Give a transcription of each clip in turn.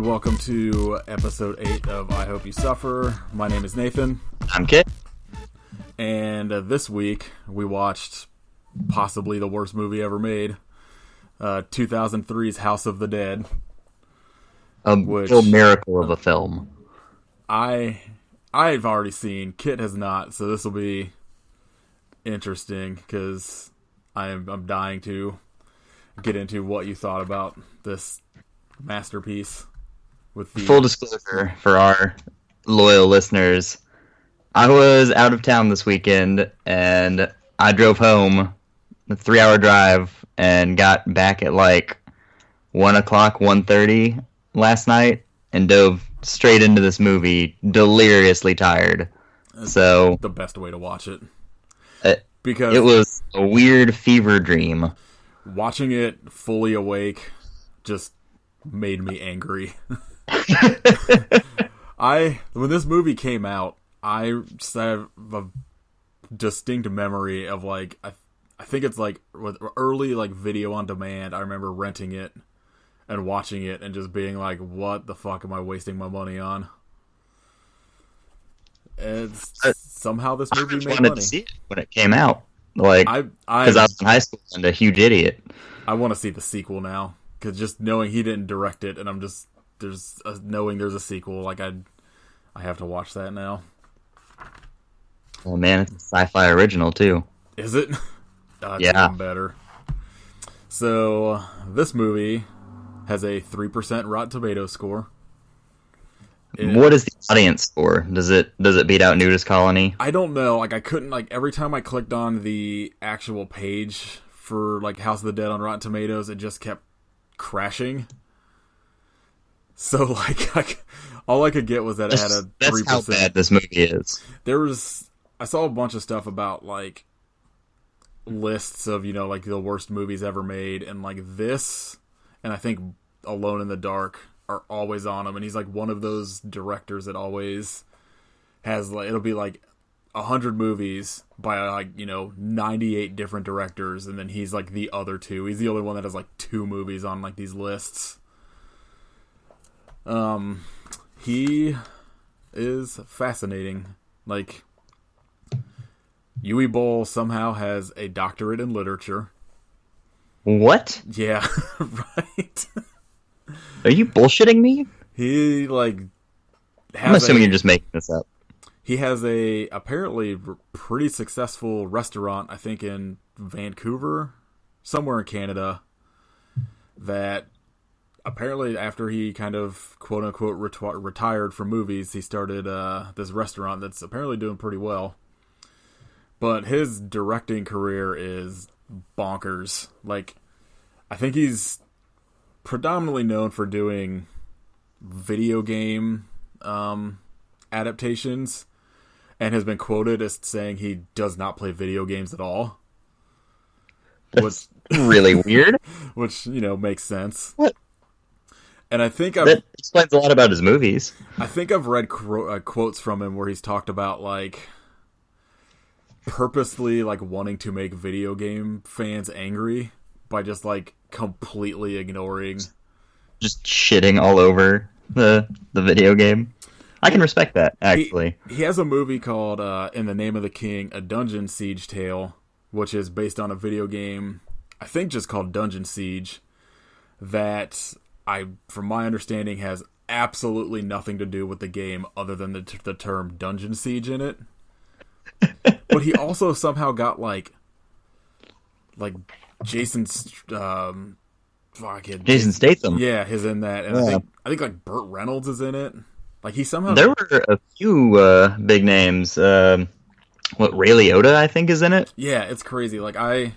welcome to episode 8 of I Hope You Suffer. My name is Nathan. I'm Kit. And this week, we watched possibly the worst movie ever made, 2003's House of the Dead. A real miracle of a film. I've already seen, Kit has not, so this will be interesting, because I'm dying to get into what you thought about this masterpiece. With the full disclosure for our loyal listeners, I was out of town this weekend and I drove home a 3-hour drive and got back at like 1 o'clock, 1:30 last night and dove straight into this movie deliriously tired. That's so the best way to watch it. Because it was a weird fever dream. Watching it fully awake just made me angry. When this movie came out, I have a distinct memory of like I think it's like with early like video on demand. I remember renting it and watching it and just being like, "What the fuck am I wasting my money on?" It's somehow this movie made wanted money. To see it when it came out, like because I was in high school and a huge idiot. I want to see the sequel now, because just knowing he didn't direct it, and I'm just knowing there's a sequel, like I have to watch that now. Well, man, it's a sci-fi original too. Is it? It's yeah, even better. So this movie has a 3% Rotten Tomatoes score. What is the audience score? Does it beat out Nudist Colony? I don't know. Like I couldn't every time I clicked on the actual page for like House of the Dead on Rotten Tomatoes, it just kept crashing. So like all I could get was that it had a 3%. That's how bad this movie is. I saw a bunch of stuff about like lists of, like the worst movies ever made, and like this, and I think Alone in the Dark are always on him, and he's like one of those directors that always has like, it'll be like 100 movies by like 98 different directors, and then he's like the other two. He's the only one that has like 2 movies on like these lists. He is fascinating. Like, Uwe Boll somehow has a doctorate in literature. What? Yeah, right. Are you bullshitting me? He I'm assuming you're just making this up. He has a apparently pretty successful restaurant, I think in Vancouver, somewhere in Canada, that apparently after he kind of quote unquote retired from movies, he started this restaurant that's apparently doing pretty well. But his directing career is bonkers. Like, I think he's predominantly known for doing video game adaptations, and has been quoted as saying he does not play video games at all. That's really weird. Which, makes sense. What? And I think that explains a lot about his movies. I think I've read quotes from him where he's talked about like purposely like wanting to make video game fans angry by just like completely ignoring, just shitting all over the video game. I can respect that, actually. He has a movie called In the Name of the King, A Dungeon Siege Tale, which is based on a video game, I think just called Dungeon Siege, that from my understanding, has absolutely nothing to do with the game other than the term Dungeon Siege in it. But he also somehow got like Jason Statham. Yeah, he's in that, and yeah. I think like Burt Reynolds is in it. Like he somehow there were a few big names. Ray Liotta, I think, is in it. Yeah, it's crazy. Like I've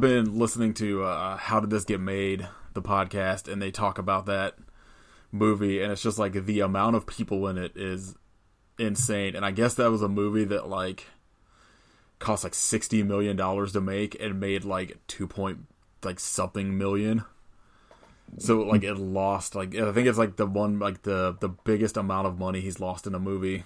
been listening to How Did This Get Made, the podcast, and they talk about that movie, and it's just like the amount of people in it is insane. And I guess that was a movie that like cost like $60 million to make and made like 2 million. So like it lost like, I think it's like the one like the biggest amount of money he's lost in a movie.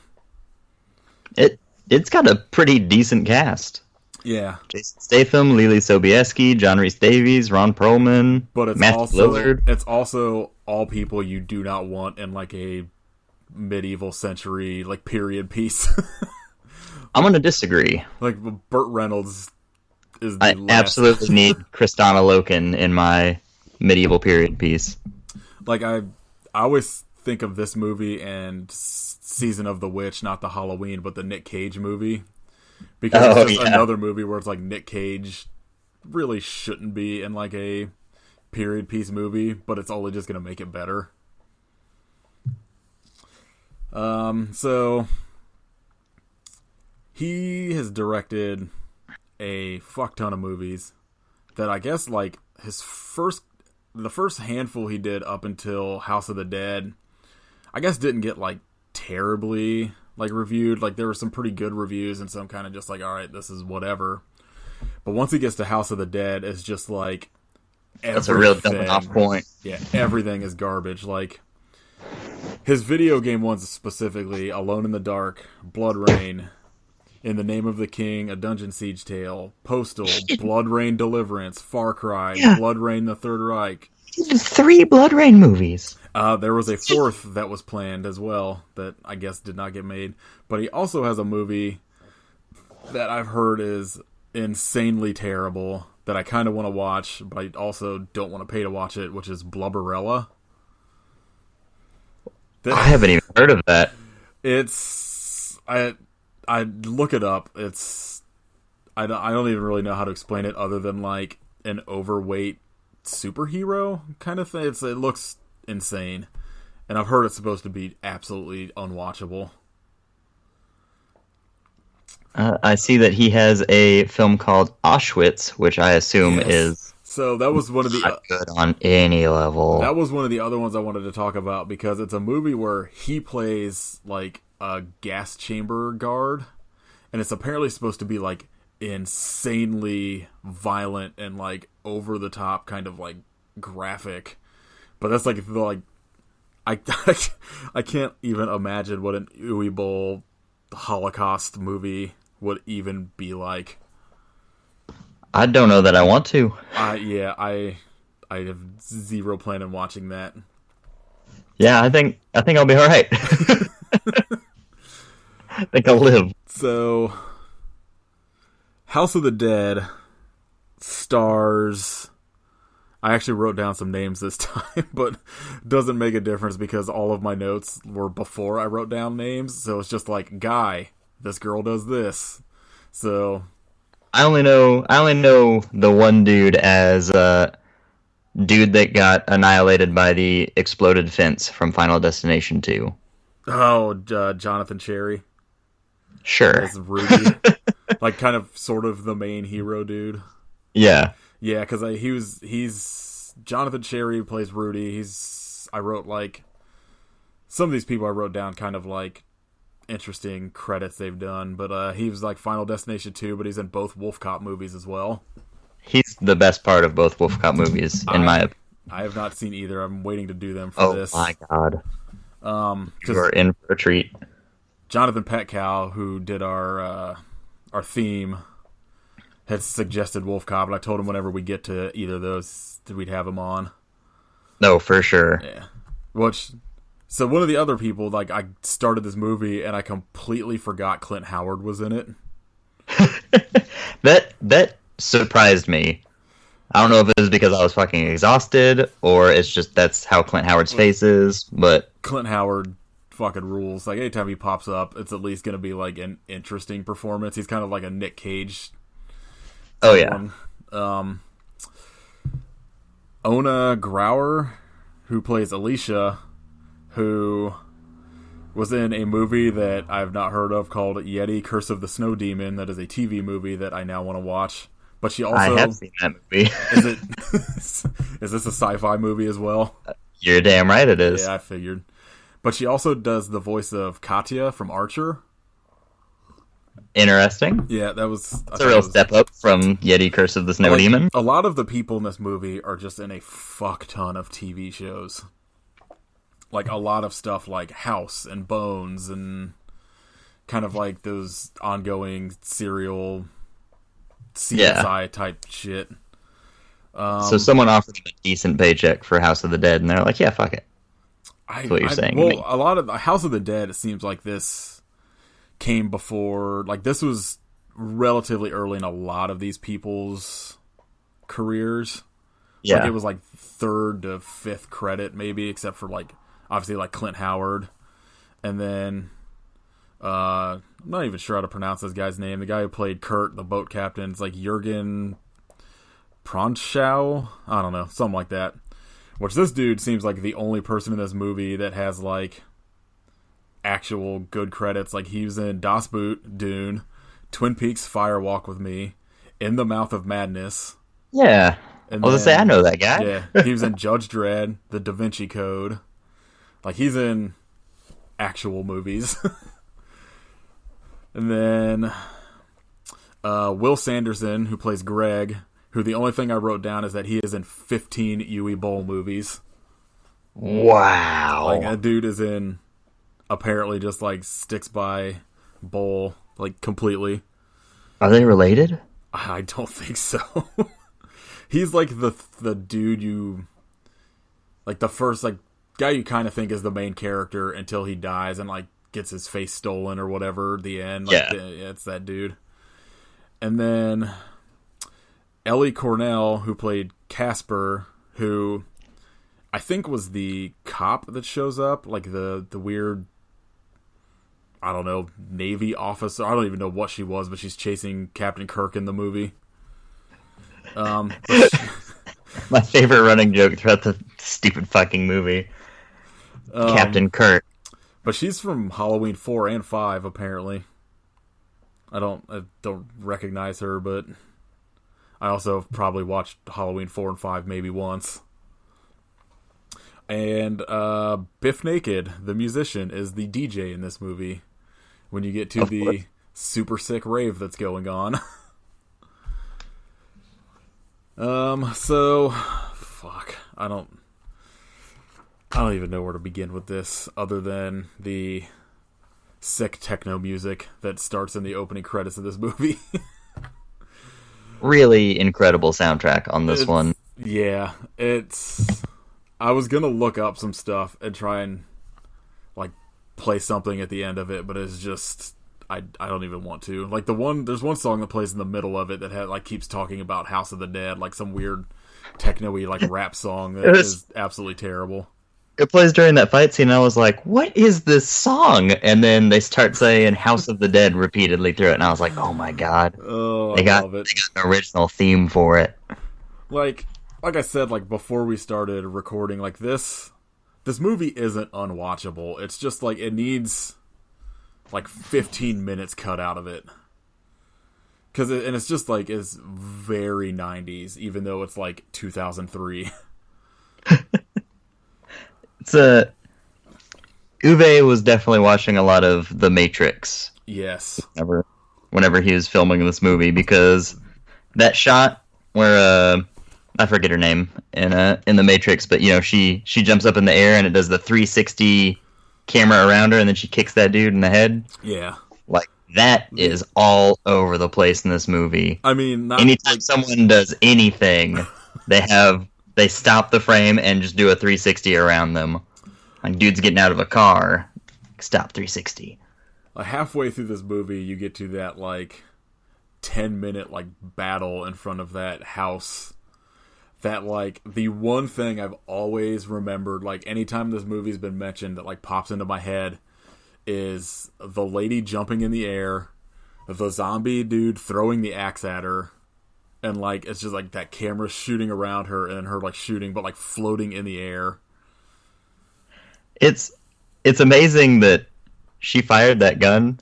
It's got a pretty decent cast. Yeah, Jason Statham, Lily Sobieski, John Rhys Davies, Ron Perlman, but it's Matthew also Lillard. it's also all people you do not want in like a medieval century like period piece. I'm going to disagree. Like Burt Reynolds is the I last. absolutely need Kristana Loken in my medieval period piece. Like I always think of this movie and Season of the Witch, not the Halloween, but the Nick Cage movie, because it's just another movie where it's like Nick Cage really shouldn't be in like a period piece movie, but it's only just going to make it better. So he has directed a fuck ton of movies that I guess like the first handful he did up until House of the Dead, I guess didn't get like terribly like reviewed. Like there were some pretty good reviews and some kind of just like, all right, this is whatever. But once he gets to House of the Dead, it's just like everything. That's a real jumping off point. Yeah, everything is garbage. Like his video game ones specifically, Alone in the Dark, Blood Rain, In the Name of the King, A Dungeon Siege Tale, Postal, Blood Rain Deliverance, Far Cry, Blood Rain The Third Reich. 3 Blood Rain movies. There was a fourth that was planned as well that I guess did not get made. But he also has a movie that I've heard is insanely terrible that I kind of want to watch, but I also don't want to pay to watch it, which is Blubberella. I haven't even heard of that. It's... I look it up. It's... I don't even really know how to explain it other than like an overweight superhero kind of thing. It looks insane. And I've heard it's supposed to be absolutely unwatchable. I see that he has a film called Auschwitz, which I assume is so that was one of the not good on any level. That was one of the other ones I wanted to talk about because it's a movie where he plays like a gas chamber guard, and it's apparently supposed to be like insanely violent and like over the top kind of like graphic. But that's like I can't even imagine what an Uwe Boll Holocaust movie would even be like. I don't know that I want to. I have zero plan on watching that. Yeah, I think I'll be all right. I think I'll live. So, House of the Dead stars... I actually wrote down some names this time, but doesn't make a difference because all of my notes were before I wrote down names. So it's just like, guy, this girl does this. So I only know the one dude as dude that got annihilated by the exploded fence from Final Destination 2. Oh, Jonathan Cherry. Sure. As Rudy. Like kind of sort of the main hero dude. Yeah. Yeah, because he's Jonathan Cherry plays Rudy. I wrote like some of these people I wrote down kind of like interesting credits they've done, but he was like Final Destination 2, but he's in both Wolf Cop movies as well. He's the best part of both Wolf Cop movies, in my opinion. I have not seen either. I'm waiting to do them for this. Oh my god. You're in for a treat. Jonathan Petkow, who did our theme, had suggested Wolf Cop, and I told him whenever we get to either of those, we'd have him on. No, for sure. Yeah. So one of the other people, like, I started this movie, and I completely forgot Clint Howard was in it. That surprised me. I don't know if it was because I was fucking exhausted, or it's just that's how Clint Howard's face is, but... Clint Howard fucking rules. Like, anytime he pops up, it's at least going to be, like, an interesting performance. He's kind of like a Nick Cage... Oh, yeah. Ona Grauer, who plays Alicia, who was in a movie that I've not heard of called Yeti, Curse of the Snow Demon. That is a TV movie that I now want to watch. But she also... I have seen that movie. Is this a sci-fi movie as well? You're damn right it is. Yeah, I figured. But she also does the voice of Katya from Archer. Interesting. Yeah, that was... It's a real step up from Yeti, Curse of the Snow Demon. A lot of the people in this movie are just in a fuck ton of TV shows. Like, a lot of stuff like House and Bones and kind of like those ongoing serial Yeah. CSI type shit. So someone offered them a decent paycheck for House of the Dead, and they're like, "Yeah, fuck it." That's what you're saying. Well, a lot of House of the Dead, it seems like this came before. Like this was relatively early in a lot of these people's careers. Yeah, like, it was like third to fifth credit, maybe, except for like obviously like Clint Howard, and then I'm not even sure how to pronounce this guy's name. The guy who played Kurt, the boat captain, is like Jurgen Pronschau? I don't know, something like that. Which this dude seems like the only person in this movie that has like actual good credits. Like he was in Das Boot, Dune, Twin Peaks, Fire Walk with Me, In the Mouth of Madness. Yeah. And I was gonna say, I know that guy. Yeah, he was in Judge Dredd, The Da Vinci Code. Like he's in actual movies. And then Will Sanderson, who plays Greg, who the only thing I wrote down is that he is in 15 Uwe Boll movies. Wow. Like, that dude is in, apparently just, like, sticks by Boll, like, completely. Are they related? I don't think so. He's, like, the dude you, like, the first, like, guy you kind of think is the main character until he dies and, like, gets his face stolen or whatever at the end. Like, Yeah. It's that dude. And then Ellie Cornell, who played Casper, who I think was the cop that shows up, like the weird, I don't know, Navy officer. I don't even know what she was, but she's chasing Captain Kirk in the movie. My favorite running joke throughout the stupid fucking movie. Captain Kirk. But she's from Halloween 4 and 5, apparently. I don't recognize her, but I also have probably watched Halloween 4 and 5 maybe once. And Biff Naked, the musician, is the DJ in this movie when you get to the super sick rave that's going on. So fuck, I don't even know where to begin with this other than the sick techno music that starts in the opening credits of this movie. Really incredible soundtrack on this one. Yeah, I was gonna look up some stuff and try and like play something at the end of it, but it's just I don't even want to. Like there's one song that plays in the middle of it that like keeps talking about House of the Dead, like some weird techno-y like rap song that is absolutely terrible. It plays during that fight scene, and I was like, what is this song? And then they start saying House of the Dead repeatedly through it, and I was like, oh my god. Oh, they got an original theme for it. Like I said, like before we started recording, like this movie isn't unwatchable. It's just like it needs like 15 minutes cut out of it. And it's just like, it's very 90s, even though it's like 2003. Uwe was definitely watching a lot of The Matrix. Yes. Whenever he was filming this movie, because that shot where I forget her name in The Matrix, but you know she jumps up in the air and it does the 360 camera around her, and then she kicks that dude in the head. Yeah. Like that is all over the place in this movie. I mean, anytime someone does anything, they stop the frame and just do a 360 around them. Like, dude's getting out of a car, stop 360. Like, halfway through this movie, you get to that, like, 10-minute, like, battle in front of that house. That, like, the one thing I've always remembered, like, anytime this movie's been mentioned that, like, pops into my head is the lady jumping in the air, the zombie dude throwing the axe at her, and, like, it's just, like, that camera shooting around her, and her, like, shooting, but, like, floating in the air. It's amazing that she fired that gun,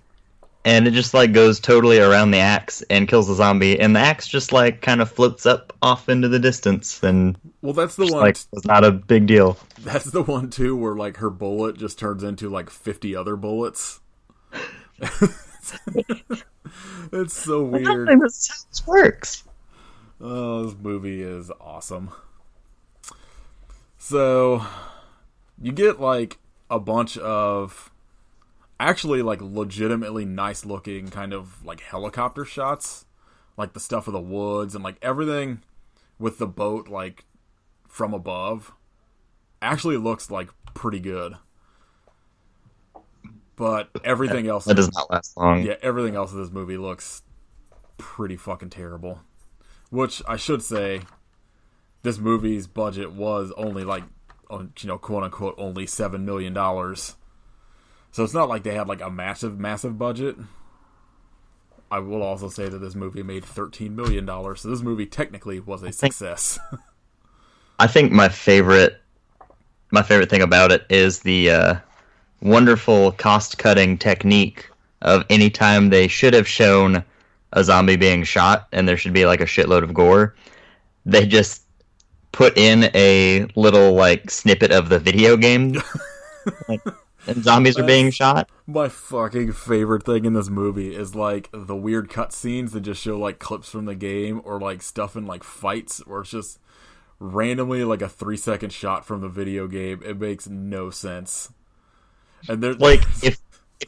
and it just, like, goes totally around the axe and kills the zombie, and the axe just, like, kind of floats up off into the distance, and... Well, that's the one... Like, it's not a big deal. That's the one, too, where, like, her bullet just turns into, like, 50 other bullets. It's so weird. I don't think this how this works. Oh, this movie is awesome. So, you get, like, a bunch of actually, like, legitimately nice-looking kind of, like, helicopter shots like the stuff of the woods and like everything with the boat like from above actually looks like pretty good. But everything else that does not last long. Yeah, everything else in this movie looks pretty fucking terrible. Which I should say, this movie's budget was only like, quote unquote, only $7 million. So it's not like they had like a massive budget. I will also say that this movie made $13 million. So this movie technically was a success. I think my favorite thing about it is the wonderful cost-cutting technique of any time they should have shown a zombie being shot and there should be like a shitload of gore, they just put in a little like snippet of the video game and zombies are being shot. My fucking favorite thing in this movie is like the weird cutscenes that just show like clips from the game or like stuff in like fights where it's just randomly like a 3-second shot from the video game. It makes no sense. And there's like if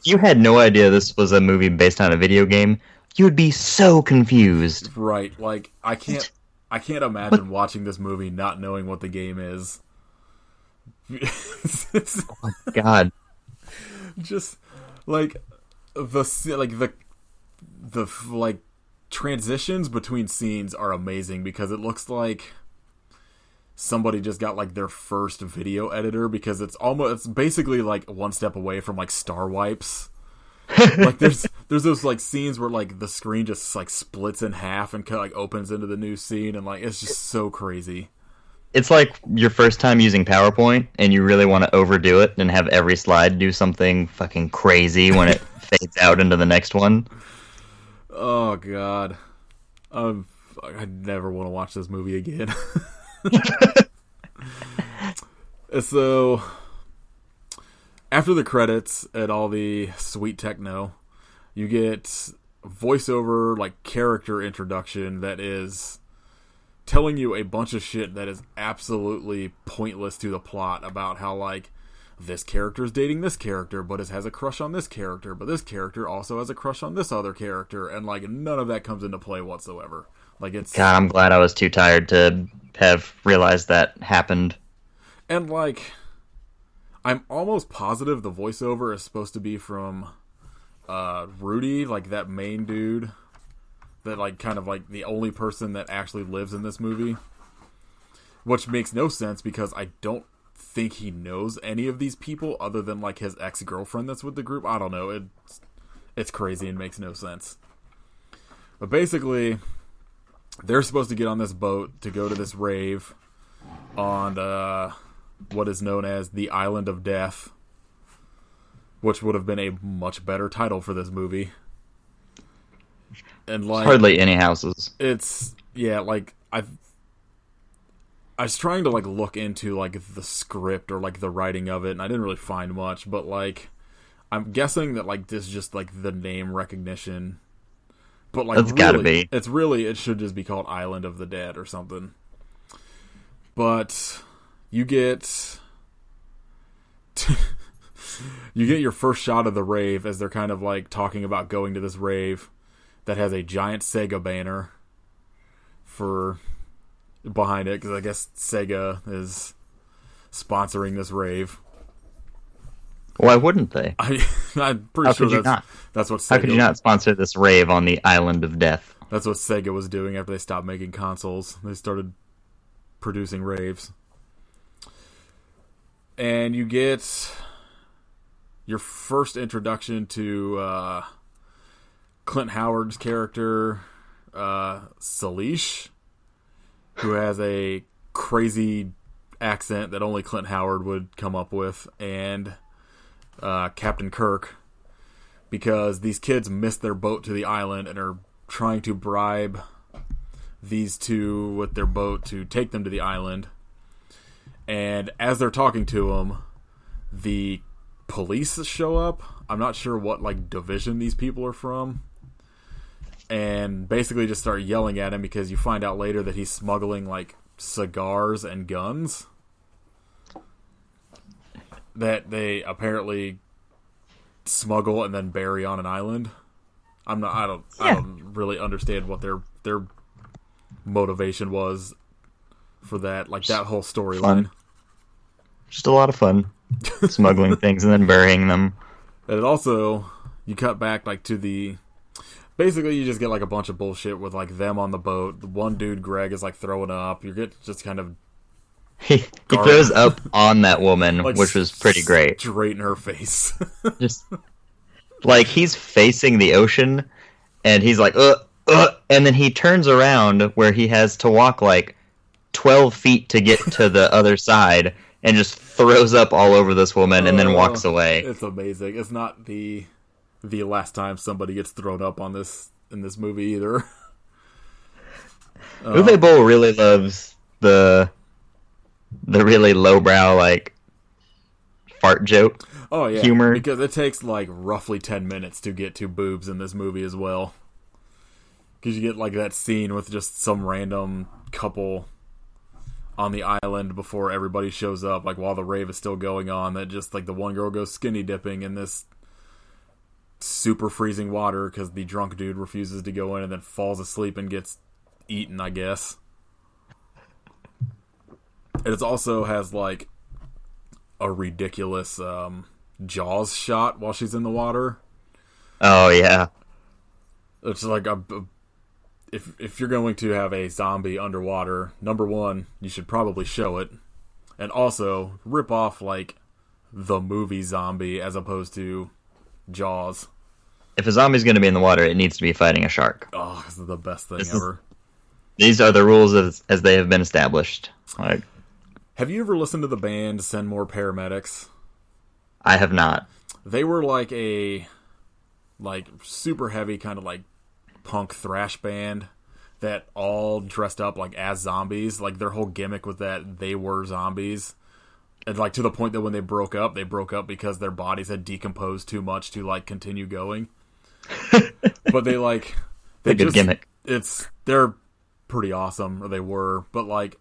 you had no idea this was a movie based on a video game, you would be so confused. Right, like I can't imagine watching this movie not knowing what the game is. Oh my god. Just like the transitions between scenes are amazing because it looks like somebody just got like their first video editor because it's basically like one step away from like Star Wipes. Like there's those like scenes where like the screen just like splits in half and like opens into the new scene and like it's just so crazy. It's like your first time using PowerPoint and you really want to overdo it and have every slide do something fucking crazy when it fades out into the next one. Oh god. I never want to watch this movie again. So after the credits and all the sweet techno, you get voiceover like character introduction that is telling you a bunch of shit that is absolutely pointless to the plot about how like this character is dating this character but has a crush on this character, but this character also has a crush on this other character, and like none of that comes into play whatsoever. Like it's God, I'm glad I was too tired to have realized that happened. And like I'm almost positive the voiceover is supposed to be from Rudy, like that main dude that like kind of like the only person that actually lives in this movie, which makes no sense because I don't think he knows any of these people other than like his ex-girlfriend that's with the group. I don't know, it's crazy and makes no sense. But basically they're supposed to get on this boat to go to this rave on what is known as the Island of Death, which would have been a much better title for this movie. And like hardly any houses. It's like I was trying to like look into like the script or like the writing of it, and I didn't really find much. But like I'm guessing that like this is just like the name recognition. But like it's gotta be. It should just be called Island of the Dead or something. But you get your first shot of the rave as they're kind of like talking about going to this rave that has a giant Sega banner for behind it, because I guess Sega is sponsoring this rave. Why wouldn't they? I'm pretty sure that's what Sega... How could you not sponsor this rave on the Island of Death? That's what Sega was doing after they stopped making consoles. They started producing raves. And you get your first introduction to Clint Howard's character, Salish, who has a crazy accent that only Clint Howard would come up with, and Captain Kirk, because these kids missed their boat to the island and are trying to bribe these two with their boat to take them to the island. And as they're talking to them, the police show up. I'm not sure what like division these people are from, and basically just start yelling at him because you find out later that he's smuggling like cigars and guns that they apparently smuggle and then bury on an island. I don't really understand what their motivation was for that, like that whole storyline. Just a lot of fun. Smuggling things and then burying them. And it also, you cut back like to the... Basically, you just get like a bunch of bullshit with like them on the boat. The one dude, Greg, is like throwing up. You get just kind of... He throws up on that woman, like, which was pretty great. Straight in her face. Just like he's facing the ocean, and he's like, and then he turns around where he has to walk like 12 feet to get to the other side, and just throws up all over this woman, and then walks away. It's amazing. It's not the last time somebody gets thrown up on this in this movie either. Uwe Boll really loves the really lowbrow, like, fart joke humor. Because it takes, like, roughly 10 minutes to get to boobs in this movie as well. Because you get, like, that scene with just some random couple on the island before everybody shows up, like, while the rave is still going on, that just, like, the one girl goes skinny dipping in this super freezing water because the drunk dude refuses to go in and then falls asleep and gets eaten, I guess. And it also has, like, a ridiculous Jaws shot while she's in the water. Oh, yeah. It's like, if you're going to have a zombie underwater, number one, you should probably show it. And also, rip off, like, the movie Zombie as opposed to Jaws. If a zombie's going to be in the water, it needs to be fighting a shark. Oh, this is the best thing ever. These are the rules as they have been established. Like, have you ever listened to the band Send More Paramedics? I have not. They were like a super heavy kind of like punk thrash band that all dressed up like as zombies. Like their whole gimmick was that they were zombies. And like to the point that when they broke up because their bodies had decomposed too much to like continue going. But they good gimmick. They're pretty awesome, or they were, but like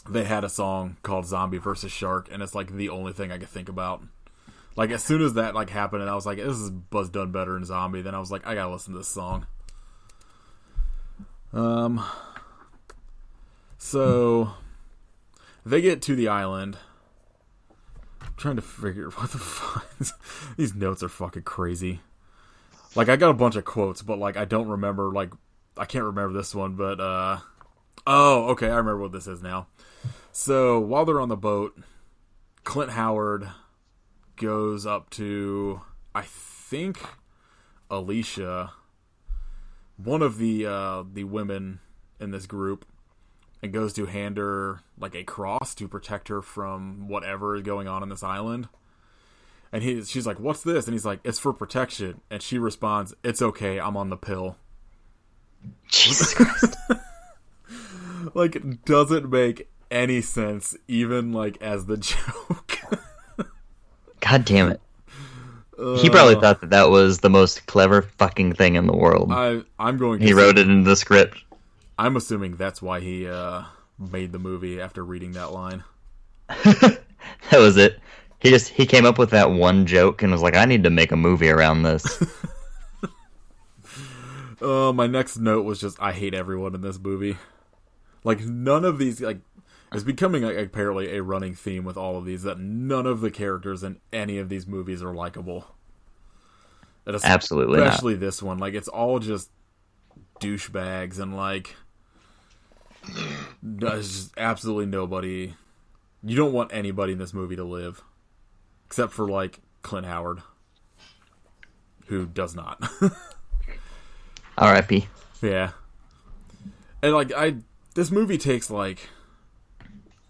they had a song called Zombie versus Shark, and it's like the only thing I could think about. Like as soon as that like happened, and I was like, this is Buzz done better in Zombie, then I was like, I gotta listen to this song. So they get to the island. I'm trying to figure what the fuck. These notes are fucking crazy. Like I got a bunch of quotes, but like I don't remember. Like I can't remember this one, but oh, okay, I remember what this is now. So while they're on the boat, Clint Howard goes up to, I think, Alicia, one of the women in this group, and goes to hand her like a cross to protect her from whatever is going on this island. And she's like, "What's this?" And he's like, "It's for protection." And she responds, "It's okay, I'm on the pill." Jesus Christ. Like, it doesn't make any sense, even like as the joke. God damn it. He probably thought that was the most clever fucking thing in the world. I'm going to He wrote it in the script. I'm assuming that's why he made the movie after reading that line. That was it. He came up with that one joke and was like, I need to make a movie around this. My next note was just, I hate everyone in this movie. Like, none of these, like, it's becoming like, apparently a running theme with all of these, that none of the characters in any of these movies are likable. Absolutely not. Especially this one. Like, it's all just douchebags and, like, there's just absolutely nobody. You don't want anybody in this movie to live. Except for, like, Clint Howard. Who does not. R.I.P. Yeah. And, like, this movie takes, like,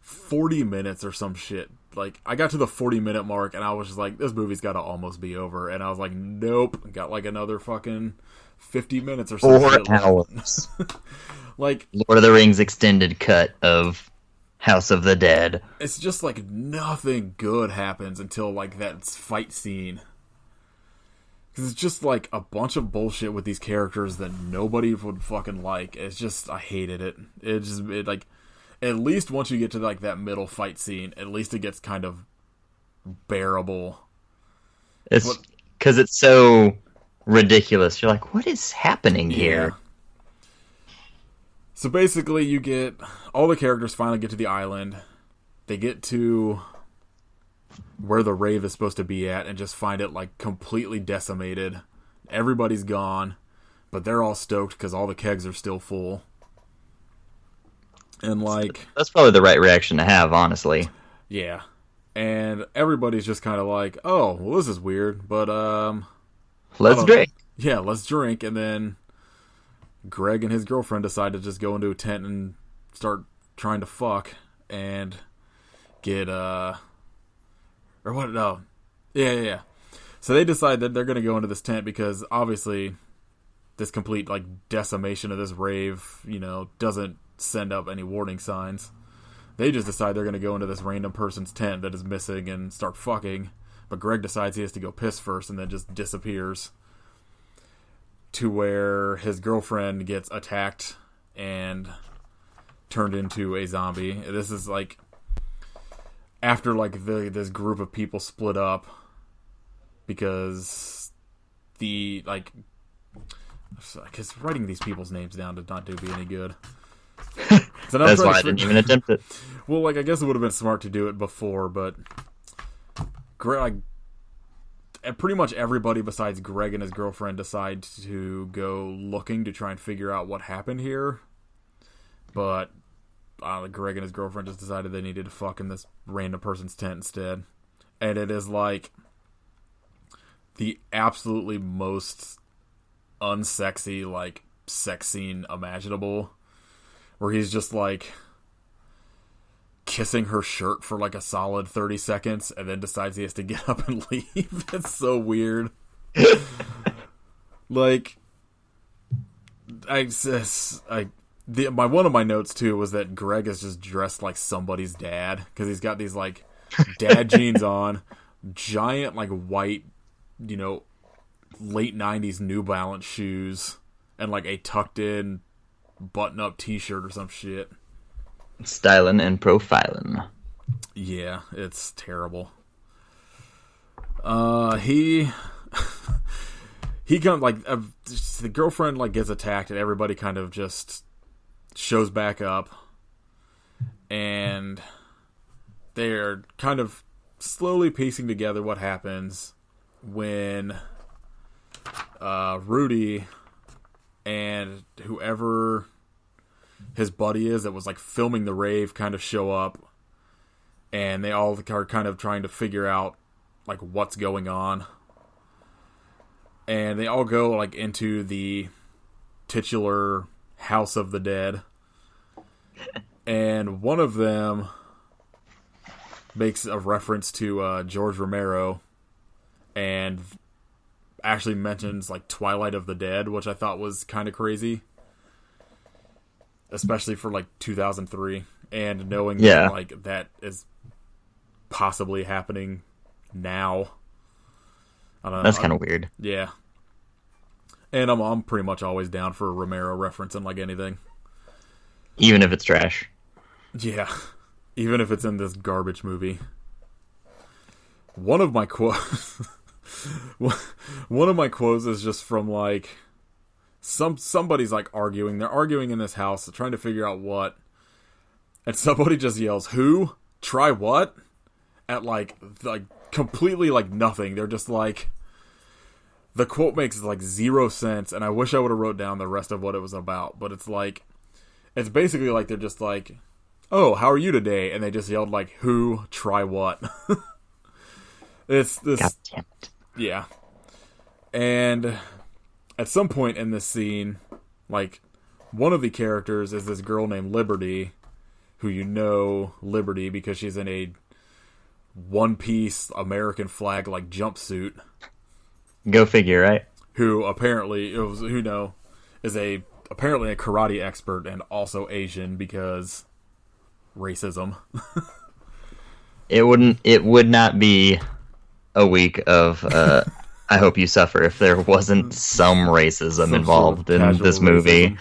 40 minutes or some shit. Like, I got to the 40-minute mark, and I was just like, this movie's got to almost be over. And I was like, nope. Got, like, another fucking 50 minutes or something. 4 hours. Like, Lord of the Rings extended cut of House of the Dead. It's just, like, nothing good happens until, like, that fight scene. Because it's just, like, a bunch of bullshit with these characters that nobody would fucking like. It's just, I hated it. It like, at least once you get to, like, that middle fight scene, at least it gets kind of bearable. It's because it's so ridiculous. You're like, what is happening here? So basically, you get all the characters finally get to the island. They get to where the rave is supposed to be at and just find it like completely decimated. Everybody's gone, but they're all stoked because all the kegs are still full. And like, that's probably the right reaction to have, honestly. Yeah. And everybody's just kind of like, oh, well, this is weird, but let's drink. Yeah, let's drink. And then Greg and his girlfriend decide to just go into a tent and start trying to fuck and get or what? No, yeah. So they decide that they're going to go into this tent because obviously this complete like decimation of this rave, doesn't send up any warning signs. They just decide they're going to go into this random person's tent that is missing and start fucking. But Greg decides he has to go piss first and then just disappears. To where his girlfriend gets attacked and turned into a zombie. This is like after like this group of people split up because the like I guess writing these people's names down did not do me any good. So that's why I didn't even attempt it. Well, like I guess it would have been smart to do it before, but Greg, like pretty much everybody besides Greg and his girlfriend decide to go looking to try and figure out what happened here. But Greg and his girlfriend just decided they needed to fuck in this random person's tent instead. And it is like the absolutely most unsexy, like, sex scene imaginable. Where he's just like kissing her shirt for like a solid 30 seconds and then decides he has to get up and leave. It's so weird. Like, one of my notes too was that Greg is just dressed like somebody's dad because he's got these like dad jeans on, giant like white, late 90s New Balance shoes, and like a tucked in button-up t-shirt or some shit. Styling and profiling. Yeah, it's terrible. He comes like the girlfriend like gets attacked and everybody kind of just shows back up, and they're kind of slowly piecing together what happens when Rudy and whoever his buddy is that was like filming the rave kind of show up, and they all are kind of trying to figure out like what's going on, and they all go like into the titular House of the Dead, and one of them makes a reference to George Romero and actually mentions like Twilight of the Dead, which I thought was kind of crazy, especially for like 2003, and knowing that like that is possibly happening now. I don't know. That's kind of weird. Yeah. And I'm pretty much always down for a Romero reference in like anything, even if it's trash. Yeah, even if it's in this garbage movie. One of my quotes is just from like somebody's like arguing. They're arguing in this house, trying to figure out what, and somebody just yells, "Who? Try what?" At like completely like nothing. They're just like, the quote makes like zero sense, and I wish I would have wrote down the rest of what it was about. But it's like, it's basically like they're just like, "Oh, how are you today?" And they just yelled like, "Who? Try what?" It's this. God damn it. Yeah. And at some point in this scene, like, one of the characters is this girl named Liberty, who Liberty because she's in a one-piece American flag like jumpsuit. Go figure, right? Who apparently is apparently a karate expert and also Asian because racism. It would not be a week of I hope you suffer if there wasn't some racism involved in this movie.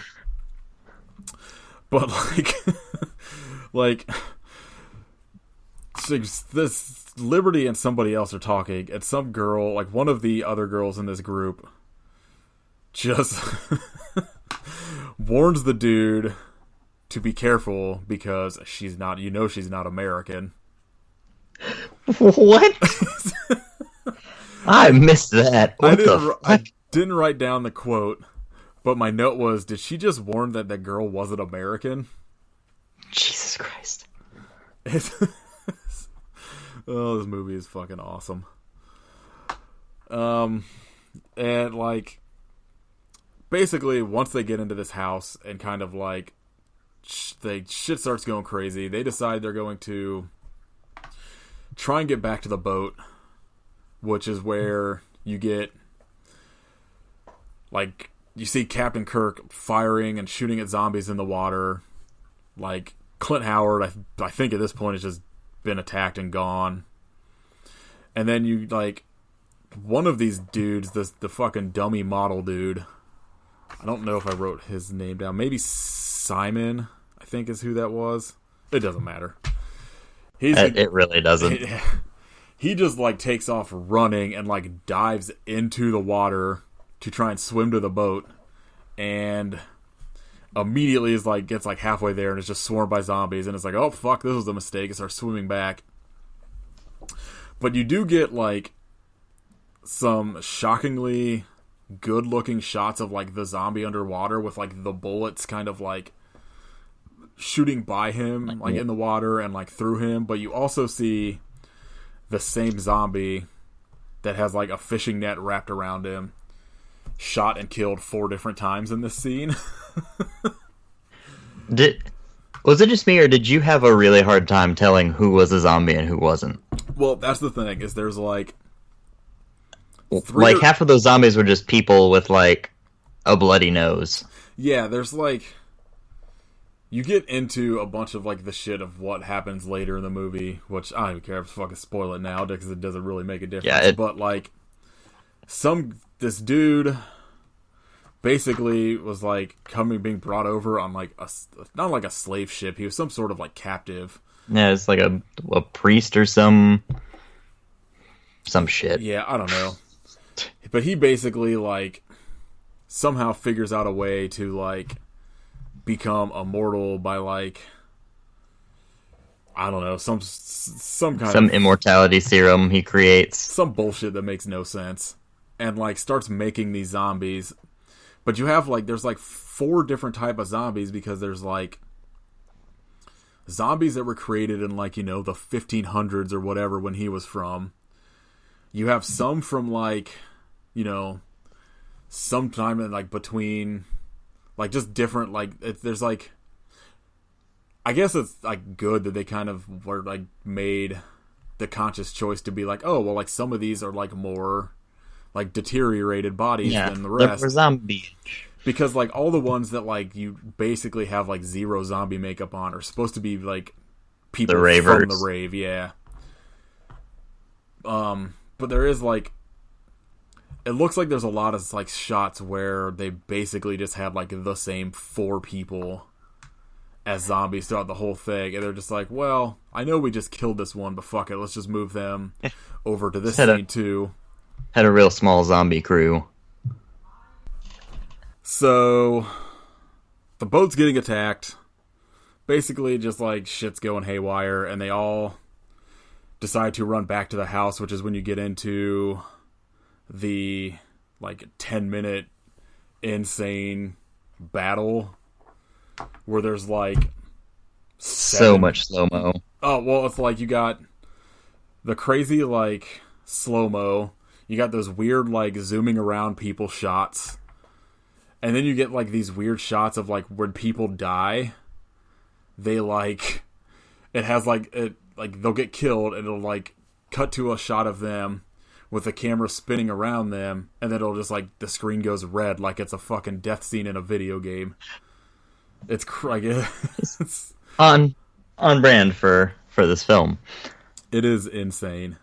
But like this Liberty and somebody else are talking, and some girl, like one of the other girls in this group, just warns the dude to be careful because she's not American. What? I missed that. I didn't write down the quote, but my note was, did she just warn that the girl wasn't American? Jesus Christ. Oh, this movie is fucking awesome. And like, basically, once they get into this house and kind of like, shit starts going crazy, they decide they're going to try and get back to the boat, which is where you get, like, you see Captain Kirk firing and shooting at zombies in the water. Like, Clint Howard, I think at this point has just been attacked and gone. And then you, like, one of these dudes, the fucking dummy model dude, I don't know if I wrote his name down. Maybe Simon, I think is who that was. It doesn't matter. It really doesn't. He just, like, takes off running and, like, dives into the water to try and swim to the boat. And immediately is, like, gets, like, halfway there and is just swarmed by zombies. And it's like, oh, fuck, this was a mistake. And starts swimming back. But you do get, like, some shockingly good-looking shots of, like, the zombie underwater with, like, the bullets kind of, like, shooting by him, like, in the water and, like, through him. But you also see the same zombie that has, like, a fishing net wrapped around him, shot and killed 4 different times in this scene. Was it just me, or did you have a really hard time telling who was a zombie and who wasn't? Well, that's the thing, is there's, like... half of those zombies were just people with, like, a bloody nose. Yeah, there's, like... You get into a bunch of, like, the shit of what happens later in the movie, which I don't even care if I fucking spoil it now, because it doesn't really make a difference. Yeah, but, like, this dude basically was, like, being brought over on, like, not like a slave ship, he was some sort of, like, captive. Yeah, it's like a priest or some shit. Yeah, I don't know. But he basically, like, somehow figures out a way to, like, become immortal by, like, I don't know, some immortality serum he creates. Some bullshit that makes no sense. And, like, starts making these zombies. But you have, like, there's, like, 4 different type of zombies, because there's, like, zombies that were created in, like, you know, the 1500s or whatever when he was from. You have some from, like, you know, sometime in, like, between, like, just different, like, there's, like, I guess it's, like, good that they kind of were, like, made the conscious choice to be like, oh, well, like, some of these are, like, more, like, deteriorated bodies than the rest. They're zombies. Because, like, all the ones that, like, you basically have, like, 0 zombie makeup on are supposed to be, like, people from the rave, yeah. But there is, like, it looks like there's a lot of, like, shots where they basically just had, like, the same 4 people as zombies throughout the whole thing. And they're just like, well, I know we just killed this one, but fuck it, let's just move them over to this scene, too. Had a real small zombie crew. So, the boat's getting attacked. Basically, just, like, shit's going haywire, and they all decide to run back to the house, which is when you get into the, like, 10-minute insane battle where there's, like, so much slow-mo. Oh, well, it's like you got the crazy, like, slow-mo. You got those weird, like, zooming around people shots. And then you get, like, these weird shots of, like, when people die, they, like, it has, like, they'll get killed, and it'll, like, cut to a shot of them with the camera spinning around them, and then it'll just, like, the screen goes red like it's a fucking death scene in a video game. It's it's on brand for this film. It is insane.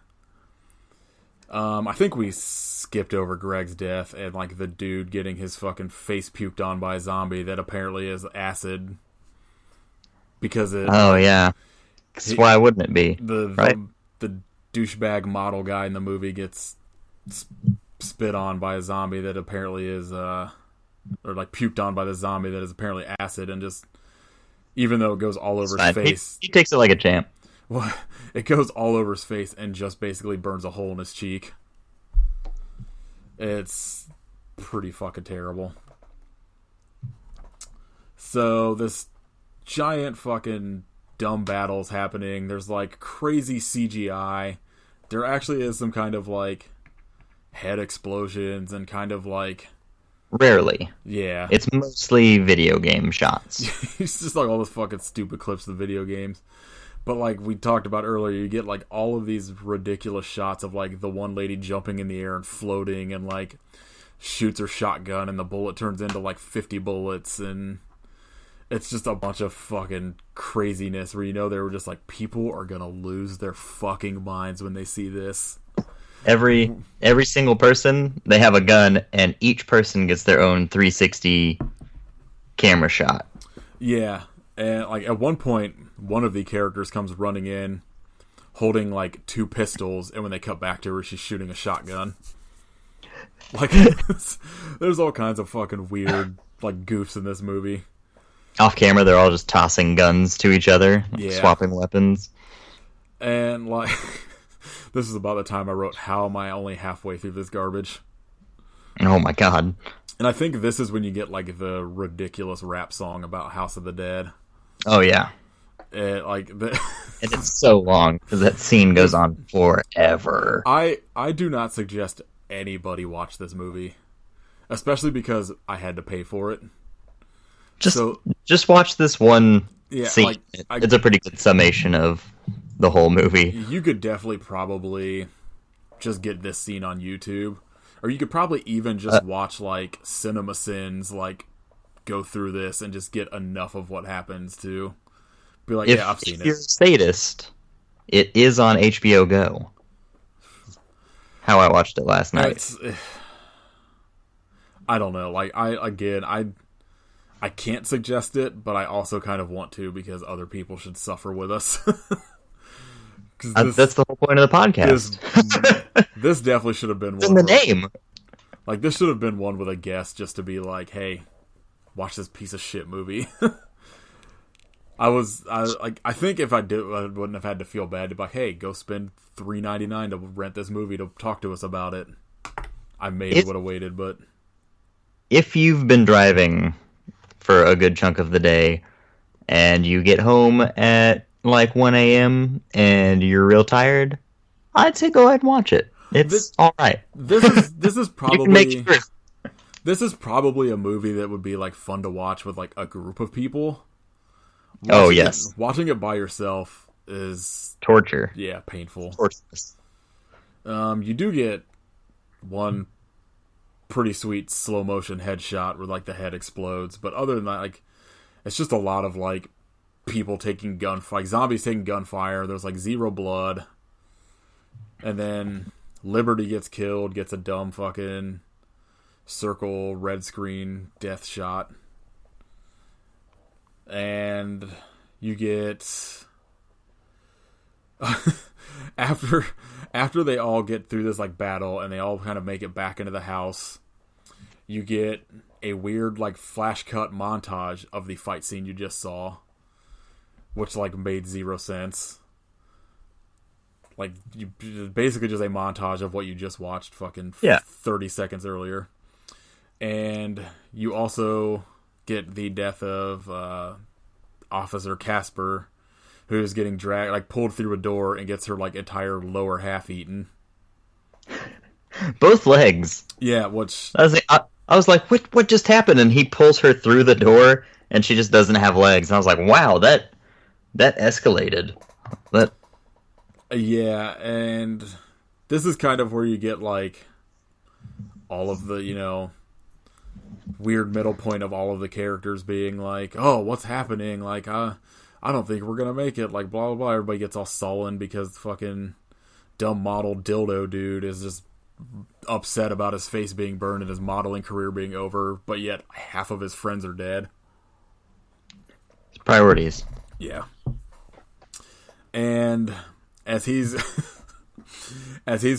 I think we skipped over Greg's death and, like, the dude getting his fucking face puked on by a zombie that apparently is acid. Because it... Oh, yeah. Why wouldn't it be? The douchebag model guy in the movie gets spit on by a zombie that apparently is... or, like, puked on by the zombie that is apparently acid, and just... even though it goes all over his face. He takes it like a champ. Well, it goes all over his face and just basically burns a hole in his cheek. It's pretty fucking terrible. So this giant fucking dumb battle's happening. There's like crazy CGI. There actually is some kind of like head explosions and kind of like... Rarely. Yeah. It's mostly video game shots. It's just like all those fucking stupid clips of the video games. But like we talked about earlier, you get like all of these ridiculous shots of like the one lady jumping in the air and floating and like shoots her shotgun and the bullet turns into like 50 bullets, and it's just a bunch of fucking craziness where you know they were just like, people are gonna lose their fucking minds when they see this. Every single person, they have a gun, and each person gets their own 360 camera shot. Yeah, and like at one point, one of the characters comes running in, holding like 2 pistols, and when they cut back to her, she's shooting a shotgun. Like, there's all kinds of fucking weird like goofs in this movie. Off camera, they're all just tossing guns to each other, swapping weapons. And like, this is about the time I wrote, "How am I only halfway through this garbage?" Oh my god. And I think this is when you get like the ridiculous rap song about House of the Dead. Oh yeah. And it's so long because that scene goes on forever. I do not suggest anybody watch this movie, especially because I had to pay for it. Just watch this one scene. Like, it's a pretty good summation of the whole movie. You could definitely probably just get this scene on YouTube, or you could probably even just watch like CinemaSins like go through this and just get enough of what happens to be like, yeah, I've seen it. If you're a sadist, it is on HBO Go. How I watched it last night. I don't know. Like I can't suggest it, but I also kind of want to because other people should suffer with us. That's the whole point of the podcast. This definitely should have been one. It's in the name. Like, this should have been one with a guest just to be like, hey, watch this piece of shit movie. I think if I did, I wouldn't have had to feel bad to be like, hey, go spend $3.99 to rent this movie to talk to us about it. I maybe would have waited, but if you've been driving for a good chunk of the day and you get home at like 1 a.m. and you're real tired, I'd say go ahead and watch it. It's all right. This is probably this is probably a movie that would be like fun to watch with like a group of people. Watching it by yourself is torture. Yeah, painful. Torturous. You do get one pretty sweet slow motion headshot where like the head explodes, but other than that, like, it's just a lot of like people taking zombies taking gunfire. There's like zero blood, and then Liberty gets killed, gets a dumb fucking circle red screen death shot. And you get after they all get through this like battle and they all kind of make it back into the house, you get a weird like flash cut montage of the fight scene you just saw, which like made zero sense. Like, you basically just a montage of what you just watched 30 seconds earlier. And you also get the death of Officer Casper, who's getting dragged, like pulled through a door and gets her like entire lower half eaten. Both legs. Yeah, which I was like, what just happened? And he pulls her through the door, and she just doesn't have legs. And I was like, wow, that escalated. Yeah, and this is kind of where you get like all of the, you know, weird middle point of all of the characters being like, oh, what's happening? Like, I don't think we're gonna make it. Like, blah blah blah. Everybody gets all sullen because fucking dumb model dildo dude is just upset about his face being burned and his modeling career being over, but yet half of his friends are dead. Priorities. Yeah. And as he's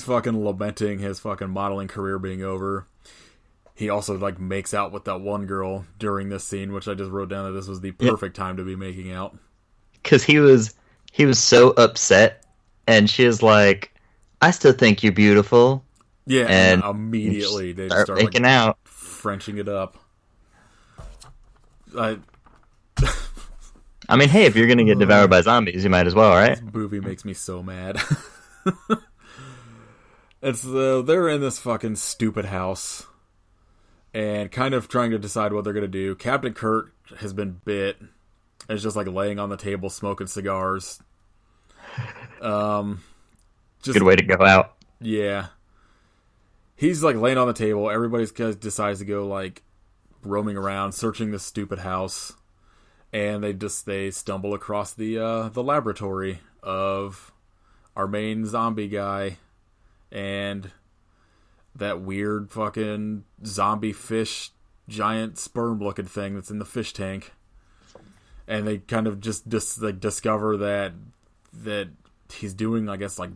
fucking lamenting his fucking modeling career being over, he also like makes out with that one girl during this scene, which I just wrote down that this was the perfect time to be making out. Because he was so upset, and she was like, "I still think you're beautiful." Yeah, and immediately they just start making like out, Frenching it up. I mean, hey, if you're gonna get devoured by zombies, you might as well, right? This movie makes me so mad. It's they're in this fucking stupid house and kind of trying to decide what they're gonna do. Captain Kirk has been bit and is just like laying on the table smoking cigars. Just good way to go out. Yeah. He's like laying on the table. Everybody decides to go like roaming around, searching this stupid house, and they stumble across the laboratory of our main zombie guy and that weird fucking zombie fish, giant sperm looking thing that's in the fish tank. And they kind of just like discover that he's doing, I guess, like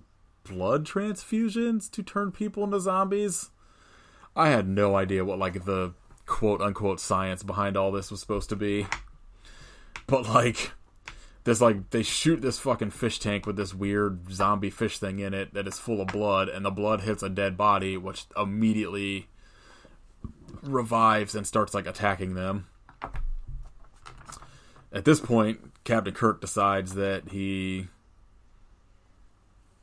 blood transfusions to turn people into zombies. I had no idea what like the quote unquote science behind all this was supposed to be. But like there's like they shoot this fucking fish tank with this weird zombie fish thing in it that is full of blood, and the blood hits a dead body, which immediately revives and starts like attacking them. At this point, Captain Kirk decides that he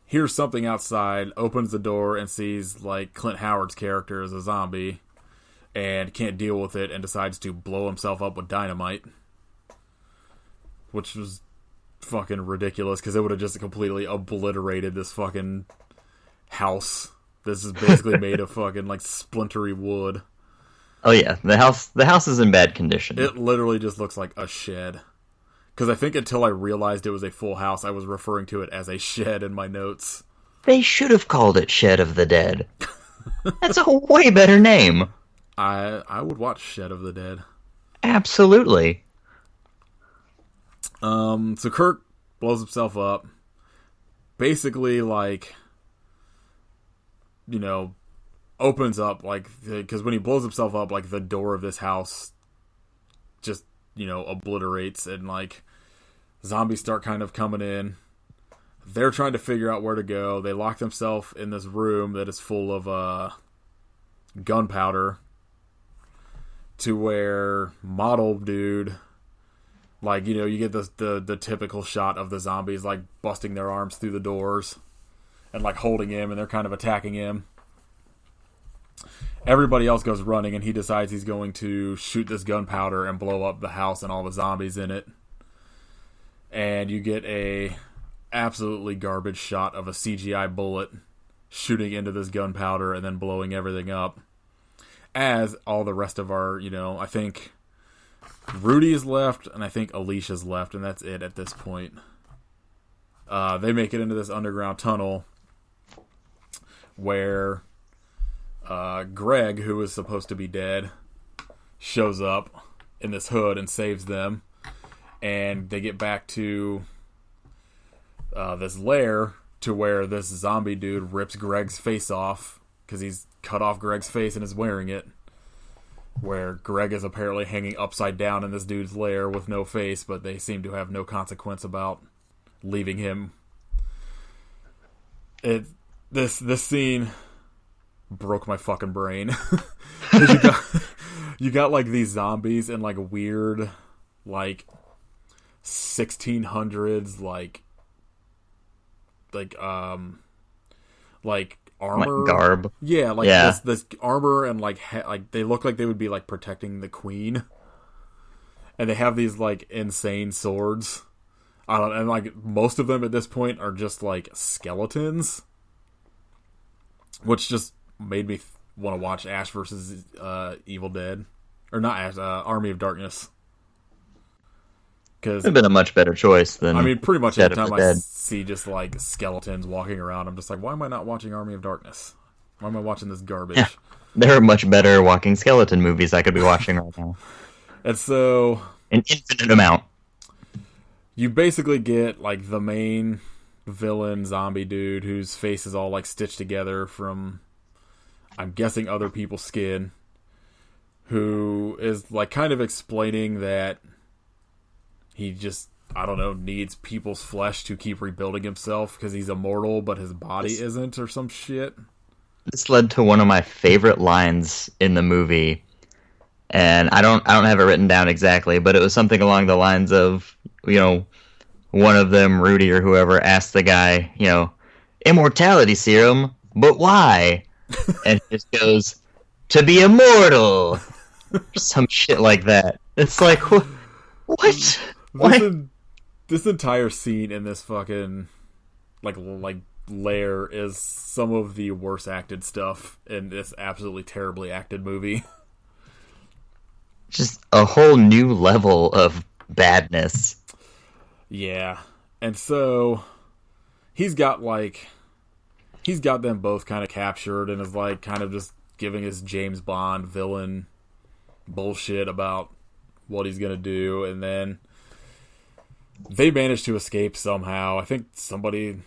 hears something outside, opens the door, and sees like Clint Howard's character as a zombie, and can't deal with it, and decides to blow himself up with dynamite, which was fucking ridiculous because it would have just completely obliterated this fucking house. This is basically made of fucking like splintery wood. Oh yeah, the house is in bad condition. It literally just looks like a shed. Because I think until I realized it was a full house, I was referring to it as a shed in my notes. They should have called it Shed of the Dead. That's a way better name. I would watch Shed of the Dead. Absolutely. So Kirk blows himself up. Basically, like, you know, opens up, like, because when he blows himself up, like, the door of this house just, you know, obliterates, and, like, zombies start kind of coming in. They're trying to figure out where to go. They lock themselves in this room that is full of gunpowder, to where model dude, like, you know, you get the typical shot of the zombies, like, busting their arms through the doors and, like, holding him, and they're kind of attacking him. Everybody else goes running, and he decides he's going to shoot this gunpowder and blow up the house and all the zombies in it. And you get a absolutely garbage shot of a CGI bullet shooting into this gunpowder and then blowing everything up. As all the rest of our, you know, I think Rudy is left, and I think Alicia's left, and that's it at this point. They make it into this underground tunnel where Greg, who is supposed to be dead, shows up in this hood and saves them. And they get back to this lair, to where this zombie dude rips Greg's face off because he's cut off Greg's face and is wearing it. Where Greg is apparently hanging upside down in this dude's lair with no face, but they seem to have no consequence about leaving him. This scene broke my fucking brain. you got like these zombies in like weird, like 1600s, like armor, like garb. Yeah, like this armor, and like they look like they would be like protecting the queen, and they have these like insane swords. And like most of them at this point are just like skeletons, which just made me want to watch Ash versus Evil Dead, or not Ash, Army of Darkness. Because it'd been a much better choice than. I mean, pretty much every time I see just like skeletons walking around, I'm just like, why am I not watching Army of Darkness? Why am I watching this garbage? Yeah, there are much better walking skeleton movies I could be watching right now. And so, an infinite amount. You basically get like the main villain zombie dude whose face is all like stitched together from, I'm guessing, other people's skin. who is like kind of explaining that he just, I don't know, needs people's flesh to keep rebuilding himself because he's immortal, but his body isn't, or some shit. This led to one of my favorite lines in the movie, and I don't have it written down exactly, but it was something along the lines of, one of them, Rudy or whoever, asked the guy, immortality serum, but why? And he just goes, to be immortal! Some shit like that. It's like, what? This entire scene in this fucking, like lair is some of the worst acted stuff in this absolutely terribly acted movie. Just a whole new level of badness. Yeah. And so he's got them both kind of captured and is like kind of just giving his James Bond villain bullshit about what he's gonna do, and then they manage to escape somehow. I think somebody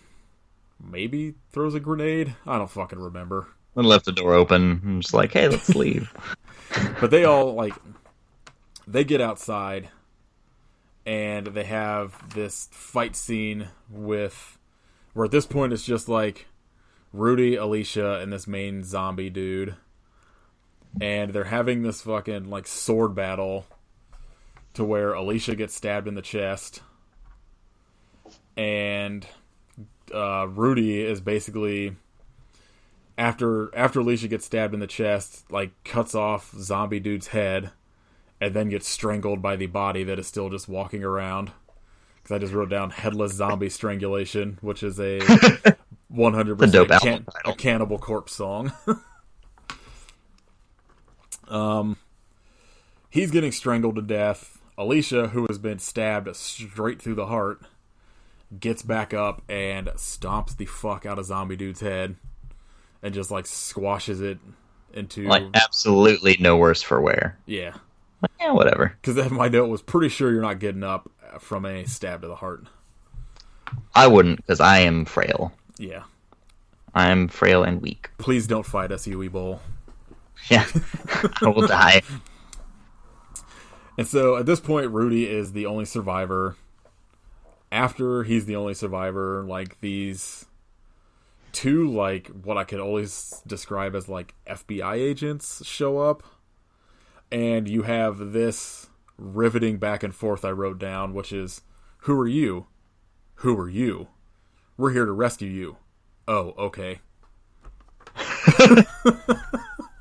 maybe throws a grenade. I don't fucking remember. I left the door open. I'm just like, hey, let's leave. But they all, they get outside, and they have this fight scene where at this point it's just like Rudy, Alicia, and this main zombie dude. And they're having this fucking, sword battle to where Alicia gets stabbed in the chest. And Rudy is basically, after Alicia gets stabbed in the chest, cuts off zombie dude's head and then gets strangled by the body that is still just walking around. Because I just wrote down headless zombie strangulation, which is a 100% a Cannibal Corpse song. He's getting strangled to death. Alicia, who has been stabbed straight through the heart, gets back up and stomps the fuck out of zombie dude's head and just squashes it into absolutely no worse for wear. Yeah. Yeah, whatever. Because my note was pretty sure you're not getting up from a stab to the heart. I wouldn't, because I am frail. Yeah. I'm frail and weak. Please don't fight us, Uwe Boll. Yeah. I will die. And so at this point, Rudy is the only survivor. After he's the only survivor, these two, what I could always describe as, FBI agents show up. And you have this riveting back and forth I wrote down, which is, who are you? Who are you? We're here to rescue you. Oh, okay.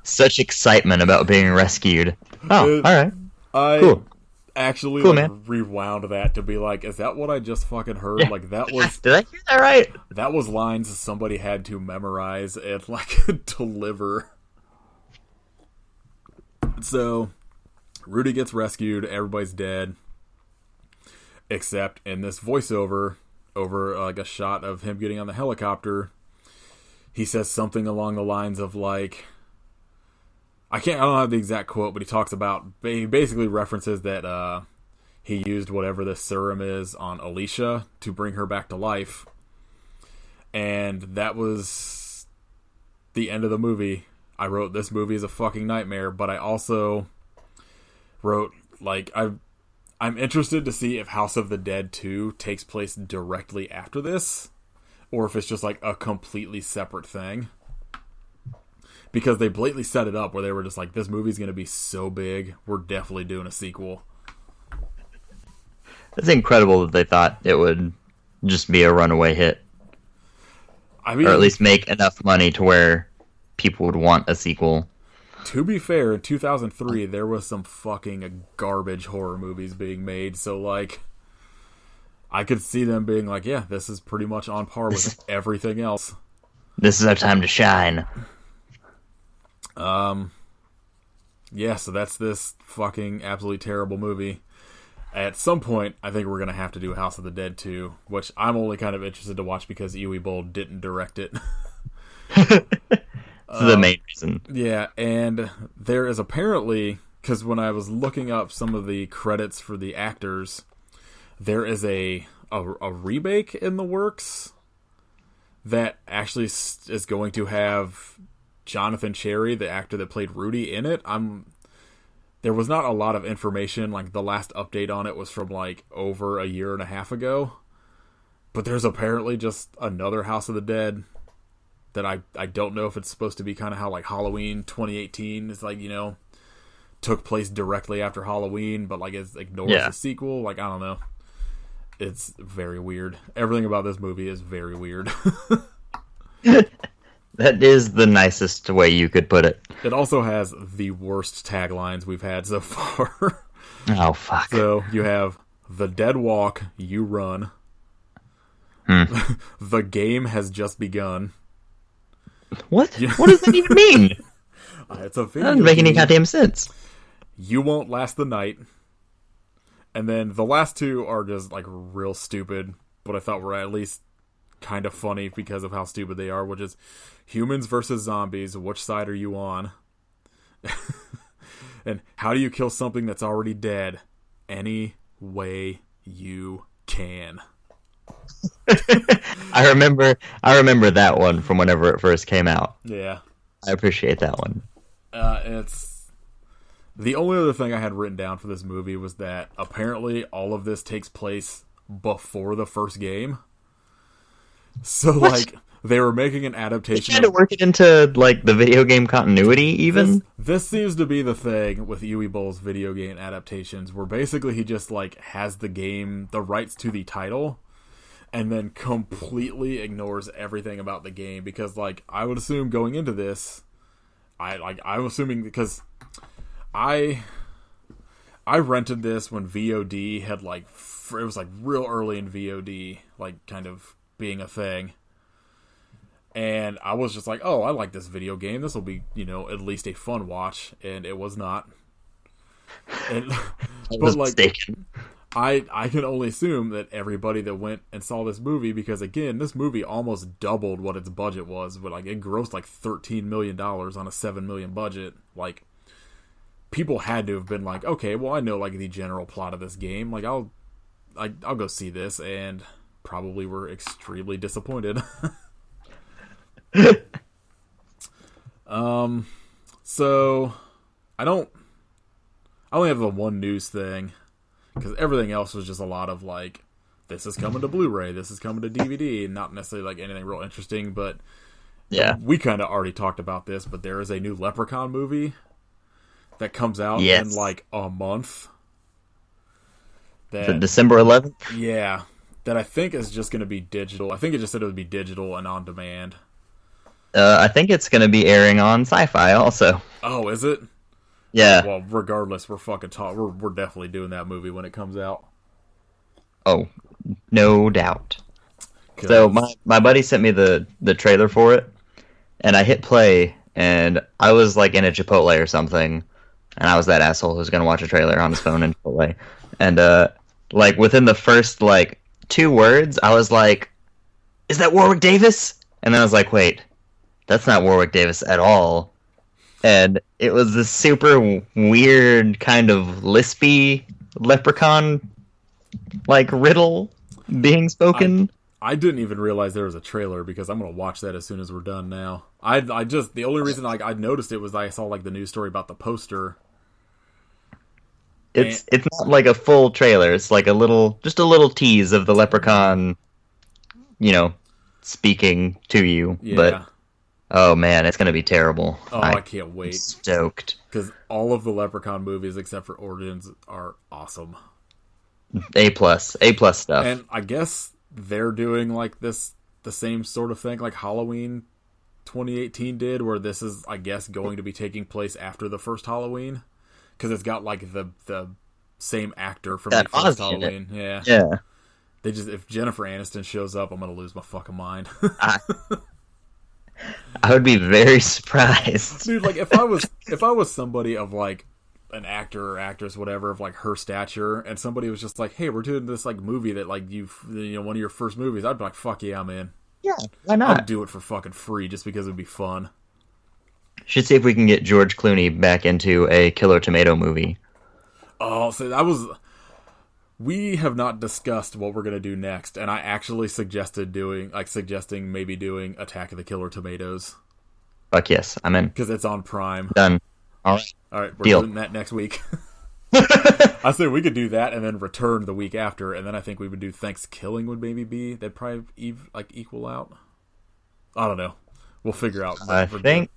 Such excitement about being rescued. Oh, alright. Cool. Actually rewound that to be like, is that what I just fucking heard? Yeah. That was... Did I hear that right? That was lines somebody had to memorize and, deliver. So, Rudy gets rescued, everybody's dead. Except in this voiceover, over, a shot of him getting on the helicopter, he says something along the lines of, I don't have the exact quote, but he talks about, he basically references that he used whatever this serum is on Alicia to bring her back to life. And that was the end of the movie. I wrote, this movie is a fucking nightmare, but I also wrote, I'm interested to see if House of the Dead 2 takes place directly after this, or if it's just, a completely separate thing. Because they blatantly set it up where they were just like, this movie's going to be so big, we're definitely doing a sequel. It's incredible that they thought it would just be a runaway hit. I mean, or at least make enough money to where people would want a sequel. To be fair, in 2003, there was some fucking garbage horror movies being made, so, I could see them being like, yeah, this is pretty much on par with everything else. This is our time to shine. Yeah, so that's this fucking absolutely terrible movie. At some point, I think we're going to have to do House of the Dead 2, which I'm only kind of interested to watch because Uwe Boll didn't direct it. That's the main reason. Yeah, and there is apparently, because when I was looking up some of the credits for the actors, there is a remake in the works that actually is going to have Jonathan Cherry, the actor that played Rudy, in it. there was not a lot of information. Like, the last update on it was from, like, over a year and a half ago. But there's apparently just another House of the Dead that I don't know if it's supposed to be kind of how, like, Halloween 2018 is, like, took place directly after Halloween, but, like, it ignores the sequel. Like, I don't know. It's very weird. Everything about this movie is very weird. That is the nicest way you could put it. It also has the worst taglines we've had so far. Oh, fuck. So, you have, the dead walk, you run. The game has just begun. What? What does that even mean? It's a video That doesn't make any game. goddamn sense. You won't last the night. And then the last two are just, like, real stupid, but I thought were at least kind of funny because of how stupid they are, which is humans versus zombies, which side are you on? And how do you kill something that's already dead? Any way you can. I remember that one from whenever it first came out. Yeah. I appreciate that one. It's the only other thing I had written down for this movie was that apparently all of this takes place before the first game. So, What? like, they were making an They adaptation. tried to work it into, like, the video game continuity, even? This seems to be the thing with Uwe Boll's video game adaptations, where basically he just, like, has the game, the rights to the title, and then completely ignores everything about the game. Because, like, I would assume going into this, I'm assuming because I rented this when VOD had, like, it was, like, real early in VOD, like, kind of being a thing. And I was just like, oh, I like this video game. This will be, at least a fun watch. And it was not. And, I but, was like, mistaken. I can only assume that everybody that went and saw this movie, because, again, this movie almost doubled what its budget was. But, like, it grossed, like, $13 million on a $7 million budget. Like, people had to have been like, okay, well, I know, like, the general plot of this game. Like, I'll go see this. And probably were extremely disappointed. So I only have the one news thing, because everything else was just a lot of, like, this is coming to Blu-ray, this is coming to DVD, and not necessarily, like, anything real interesting. But Yeah. we kind of already talked about this, but there is a new Leprechaun movie that comes out Yes. in, like, a month. The December 11th? Yeah, that I think is just going to be digital. I think it just said it would be digital and on demand. I think it's going to be airing on Sci-Fi also. Oh, is it? Yeah. Well, regardless, we're fucking we're definitely doing that movie when it comes out. Oh, no doubt. So my buddy sent me the trailer for it, and I hit play, and I was, like, in a Chipotle or something, and I was that asshole who's going to watch a trailer on his phone in Chipotle. And, like, within the first, like, 2 words, I was like, is that Warwick Davis? And then I was like, wait, that's not Warwick Davis at all. And it was this super weird kind of lispy leprechaun, like, riddle being spoken. I didn't even realize there was a trailer, because I'm gonna watch that as soon as we're done now. I just, the only reason I noticed it was I saw, like, the news story about the poster. It's not like a full trailer. It's like just a little tease of the leprechaun, speaking to you. Yeah. But oh man, it's gonna be terrible. Oh, I can't wait. Stoked. Because all of the Leprechaun movies, except for Origins, are awesome. A plus stuff. And I guess they're doing, like, the same sort of thing like Halloween 2018 did, where this is, I guess, going to be taking place after the first Halloween, because it's got, like, the same actor from That the first Ozzy in it. Halloween. Yeah. Yeah. If Jennifer Aniston shows up, I'm gonna lose my fucking mind. I would be very surprised. Dude, like, if I was somebody of, like, an actor or actress, whatever, of, like, her stature, and somebody was just like, hey, we're doing this, like, movie that, like, one of your first movies, I'd be like, fuck yeah, I'm in. Yeah, why I'd not? do it for fucking free just because it'd be fun. Should see if we can get George Clooney back into a Killer Tomato movie. Oh, so we have not discussed what we're gonna do next, and I actually suggesting maybe doing Attack of the Killer Tomatoes. Fuck yes, I'm in. Because it's on Prime. Done. All right. All right, we're Deal. doing that next week. I say we could do that and then return the week after, and then I think we would do Thanksgiving would maybe be. They'd probably equal out. I don't know. We'll figure out. I think.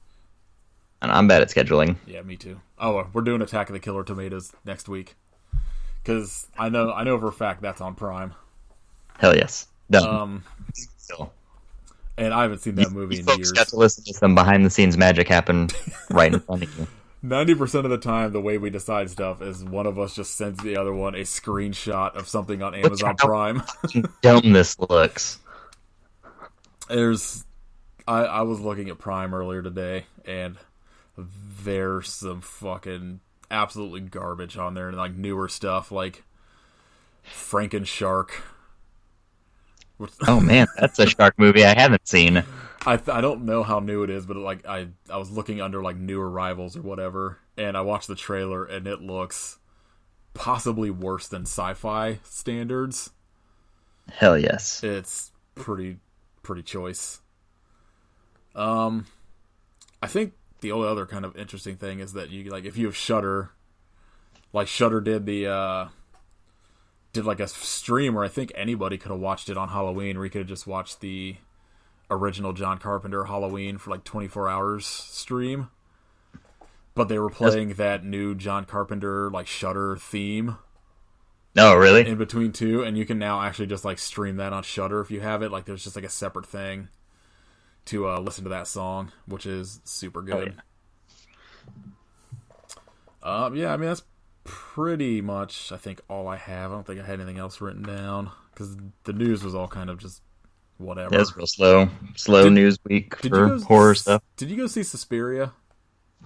And I'm bad at scheduling. Yeah, me too. Oh, we're doing Attack of the Killer Tomatoes next week because I know for a fact that's on Prime. Hell yes. Done. Still. And I haven't seen that movie in years. Got to listen to some behind the scenes magic happen right in front of you. 90% of the time, the way we decide stuff is one of us just sends the other one a screenshot of something on Amazon Prime. Dumb this looks. I was looking at Prime earlier today, and there's some fucking absolutely garbage on there, and like newer stuff like Frankenshark. Oh man, that's a shark movie I haven't seen. I don't know how new it is, but like I was looking under like new arrivals or whatever, and I watched the trailer, and it looks possibly worse than sci-fi standards. Hell yes, it's pretty choice. I think the only other kind of interesting thing is that you like if you have Shudder, like Shudder did like a stream where I think anybody could have watched it on Halloween, where you could have just watched the original John Carpenter Halloween for like 24 hours stream. But they were playing that new John Carpenter like Shudder theme. Oh, really? In between two, and you can now actually just like stream that on Shudder if you have it. Like there's just like a separate thing to listen to that song, which is super good. Oh, yeah. I mean that's pretty much, I think, all I have. I don't think I had anything else written down because the news was all kind of just whatever. Yeah, it's real slow news week for horror stuff. Did you go see Suspiria?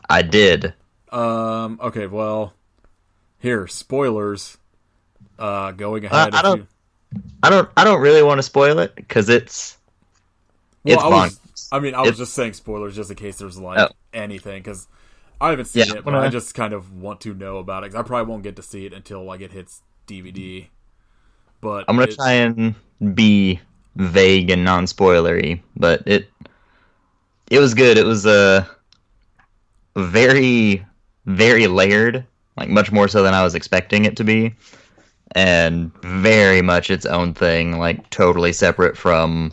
I did. Okay, well, here, spoilers. Going ahead. I don't really want to spoil it because it's fun. I was just saying spoilers just in case there's like anything because I haven't seen it, but I just kind of want to know about it because I probably won't get to see it until like it hits DVD. But I'm gonna try and be vague and non-spoilery, but it was good. It was very, very layered, like much more so than I was expecting it to be, and very much its own thing, like totally separate from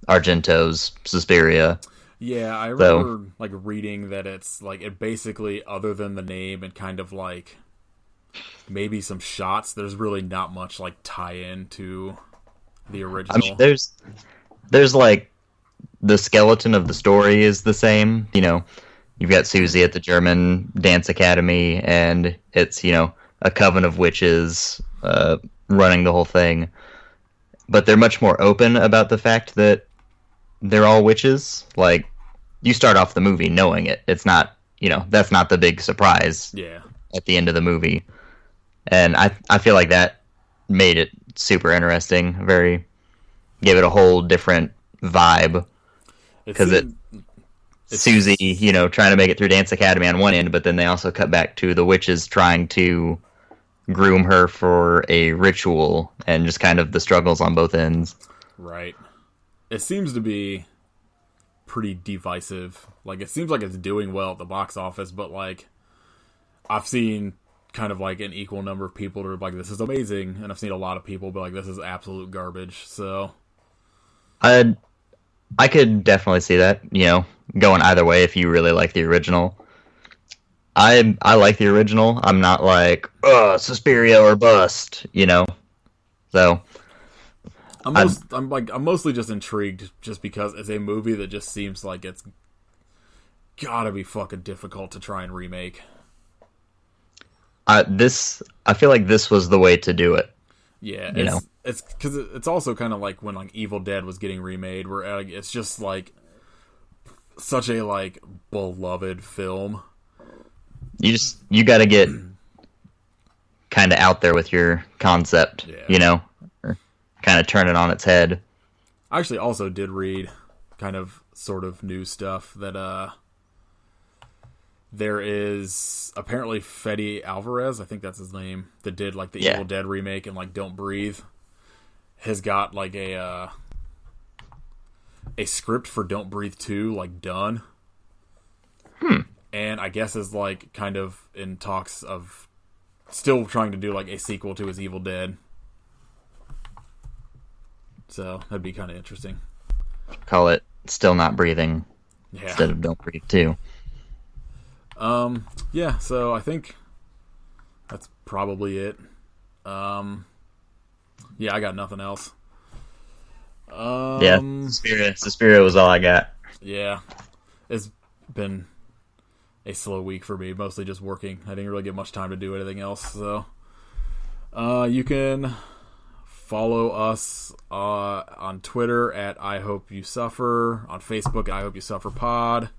Argento's Suspiria. Yeah, I remember like reading that it's like it basically, other than the name and kind of like maybe some shots, there's really not much like tie-in to the original. I mean, there's like the skeleton of the story is the same. You know, you've got Susie at the German dance academy, and it's a coven of witches running the whole thing. But they're much more open about the fact that they're all witches. Like, you start off the movie knowing it. It's not, that's not the big surprise at the end of the movie. And I feel like that made it super interesting. Gave it a whole different vibe. Because Susie, trying to make it through Dance Academy on one end, but then they also cut back to the witches trying to groom her for a ritual and just kind of the struggles on both ends. Right. It seems to be pretty divisive. Like, it seems like it's doing well at the box office, but, like, I've seen kind of, like, an equal number of people that are like, this is amazing, and I've seen a lot of people be like, this is absolute garbage, so... I could definitely see that, going either way if you really like the original. I like the original. I'm not like, Suspiria or bust, So... I'm mostly just intrigued just because it's a movie that just seems like it's gotta be fucking difficult to try and remake. I feel like this was the way to do it. Yeah, it's because it's also kind of like when like Evil Dead was getting remade, where it's just like such a like beloved film. You got to get kind of out there with your concept, kind of turn it on its head. I actually also did read kind of sort of new stuff that there is apparently Fede Alvarez, I think that's his name, that did like the Evil Dead remake and like Don't Breathe, has got like a script for Don't Breathe 2 like done. and I guess is like kind of in talks of still trying to do like a sequel to his Evil Dead. So that'd be kind of interesting. Call it Still Not Breathing instead Yeah. of Don't Breathe 2. Yeah, so I think that's probably it. Yeah, I got nothing else. Yeah, Suspiria was all I got. Yeah. It's been a slow week for me, mostly just working. I didn't really get much time to do anything else, so you can follow us on Twitter at I Hope You Suffer, on Facebook at I Hope You Suffer Pod,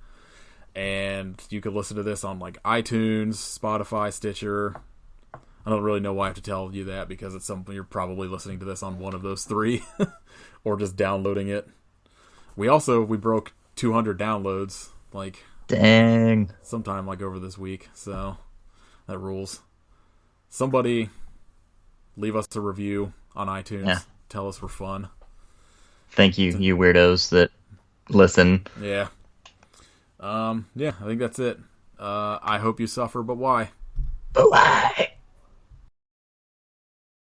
and you can listen to this on like iTunes, Spotify, Stitcher. I don't really know why I have to tell you that, because it's something you're probably listening to this on one of those three or just downloading it. We broke 200 downloads like Dang. sometime like over this week, so that rules. Somebody leave us a review on iTunes. Yeah. Tell us we're fun. Thank you, you weirdos that listen. Yeah. Yeah, I think that's it. I hope you suffer, but why? But why?